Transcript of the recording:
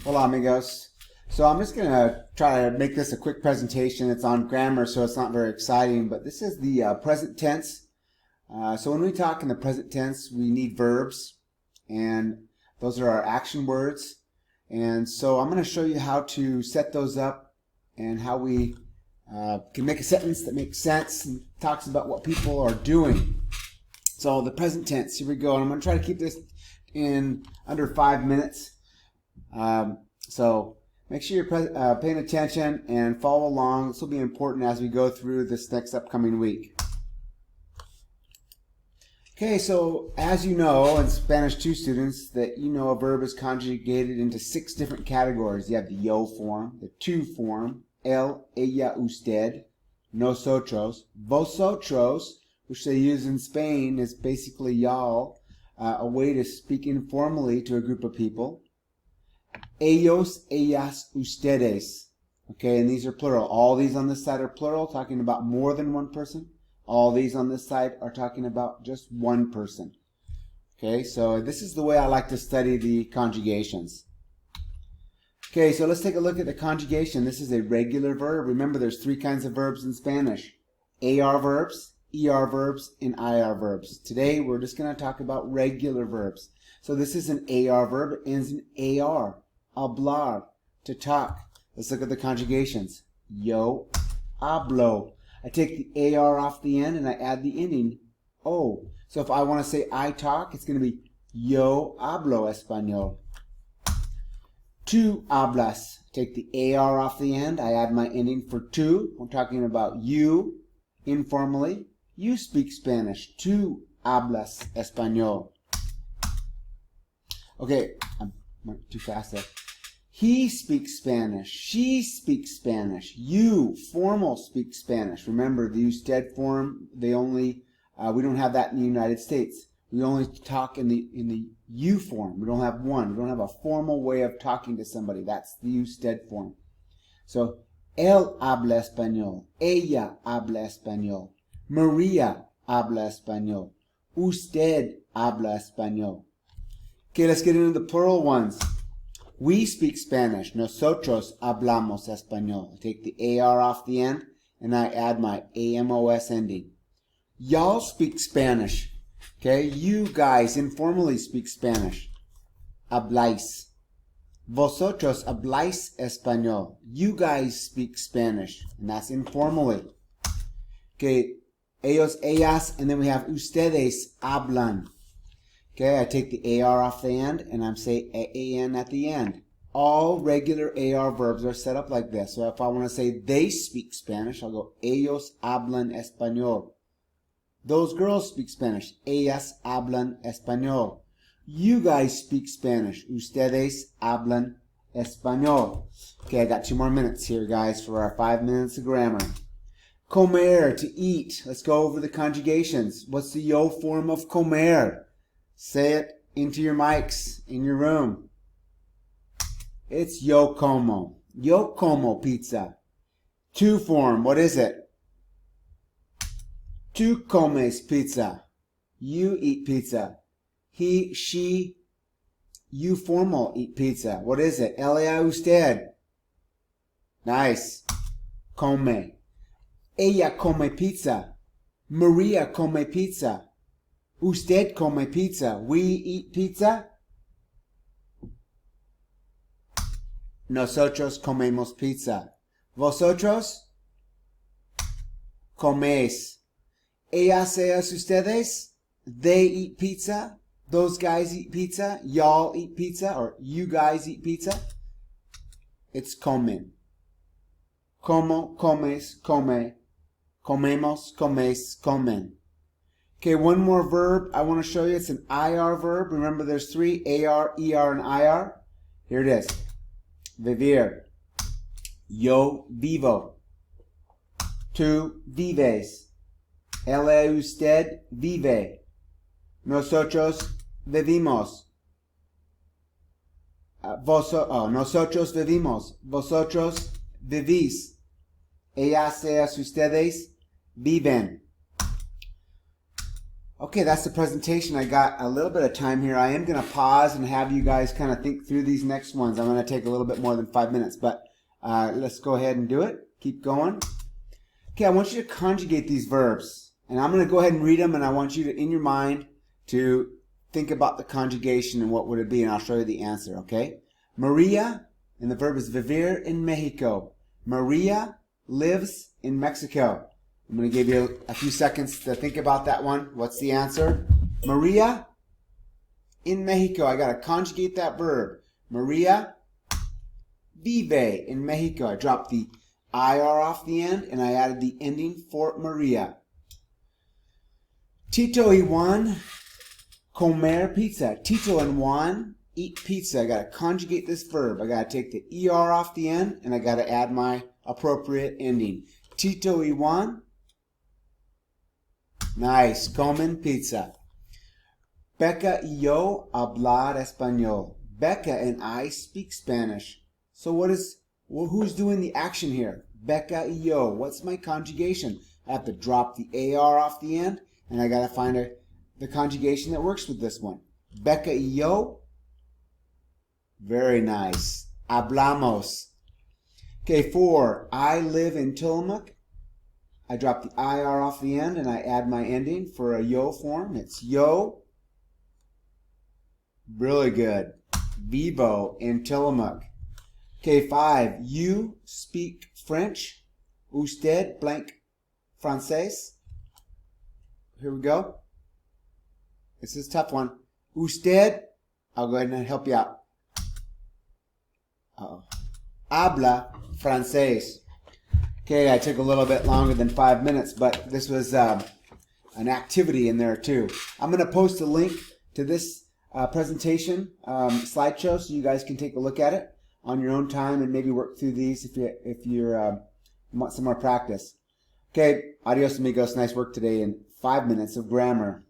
Hola amigos. So I'm just going to try to make this a quick presentation. It's on grammar, so it's not very exciting, but this is the present tense. So when we talk in the present tense, we need verbs, and those are our action words. And so I'm going to show you how to set those up and how we can make a sentence that makes sense and talks about what people are doing. So the present tense, here we go. And I'm going to try to keep this in under 5 minutes. So make sure you're paying attention and follow along. This will be important as we go through this next upcoming week. Okay, so as you know, in Spanish 2 students, that you know a verb is conjugated into 6 different categories. You have the yo form, the tu form, él, ella, usted, nosotros, vosotros, which they use in Spain is basically y'all, a way to speak informally to a group of people. Ellos, ellas, ustedes. Okay, and these are plural. All these on this side are plural, talking about more than one person. All these on this side are talking about just one person. Okay, so this is the way I like to study the conjugations. Okay, so let's take a look at the conjugation. This is a regular verb. Remember, there's 3 kinds of verbs in Spanish. AR verbs, ER verbs, and IR verbs. Today, we're just going to talk about regular verbs. So this is an AR verb. It ends in AR. Hablar, to talk. Let's look at the conjugations. Yo hablo. I take the AR off the end and I add the ending O. So if I want to say I talk, it's going to be yo hablo español. Tu hablas. Take the AR off the end. I add my ending for tu. We're talking about you informally. You speak Spanish. Tu hablas español. Okay, I'm too fast there. He speaks Spanish. She speaks Spanish. You, formal, speak Spanish. Remember, the usted form, we don't have that in the United States. We only talk in the you form. We don't have one. We don't have a formal way of talking to somebody. That's the usted form. So, él habla español. Ella habla español. Maria habla español. Usted habla español. Okay, let's get into the plural ones. We speak Spanish. Nosotros hablamos español. I take the AR off the end and I add my AMOS ending. Y'all speak Spanish. Okay, you guys informally speak Spanish. Habláis. Vosotros habláis español. You guys speak Spanish. And that's informally. Okay, ellos, ellas, and then we have ustedes hablan. Okay, I take the AR off the end and I'm saying AN at the end. All regular AR verbs are set up like this. So if I want to say they speak Spanish, I'll go ellos hablan español. Those girls speak Spanish. Ellas hablan español. You guys speak Spanish. Ustedes hablan español. Okay, I got 2 more minutes here, guys, for our 5 minutes of grammar. Comer, to eat. Let's go over the conjugations. What's the yo form of comer? Say it into your mics in your room. It's yo como. Yo como pizza. Tu form, what is it? Tu comes pizza. You eat pizza. He, she, you formal eat pizza. What is it? Ella, usted. Nice. Come. Ella come pizza. Maria come pizza. Usted come pizza. We eat pizza. Nosotros comemos pizza. Vosotros coméis. Ellas, ellas, ustedes. They eat pizza. Those guys eat pizza. Y'all eat pizza. Or you guys eat pizza. It's comen. Como, comes, come. Comemos, comes, comen. Okay, one more verb I want to show you. It's an IR verb. Remember, there's 3, AR, ER, and IR. Here it is. Vivir. Yo vivo. Tu vives. Él, usted vive. Nosotros vivimos. Nosotros vivimos. Vosotros vivís. Ellas, ellas, ustedes viven. Okay, that's the presentation. I got a little bit of time here. I am going to pause and have you guys kind of think through these next ones. I'm going to take a little bit more than 5 minutes, but let's go ahead and do it. Keep going. Okay, I want you to conjugate these verbs. And I'm going to go ahead and read them, and I want you to, in your mind, to think about the conjugation and what would it be, and I'll show you the answer, okay? Maria, and the verb is vivir en Mexico. Maria lives in Mexico. I'm going to give you a few seconds to think about that one. What's the answer? Maria in Mexico. I got to conjugate that verb. Maria vive in Mexico. I dropped the IR off the end and I added the ending for Maria. Tito y Juan comer pizza. Tito and Juan eat pizza. I got to conjugate this verb. I got to take the ER off the end and I got to add my appropriate ending. Tito y Juan. Nice. Comen pizza. Becca y yo hablar español. Becca and I speak Spanish. So who's doing the action here? Becca y yo. What's my conjugation? I have to drop the AR off the end, and I got to find the conjugation that works with this one. Becca y yo. Very nice. Hablamos. Okay, 4. I live in Tillamook. I drop the IR off the end and I add my ending for a yo form. It's yo. Really good. Vivo in Tillamook. Okay, 5. You speak French. Usted blank francés. Here we go. This is a tough one. Usted. I'll go ahead and help you out. Uh-oh. Habla francés. Okay, I took a little bit longer than 5 minutes, but this was an activity in there too. I'm going to post a link to this presentation slideshow so you guys can take a look at it on your own time and maybe work through these if you want some more practice. Okay, adios amigos. Nice work today in 5 minutes of grammar.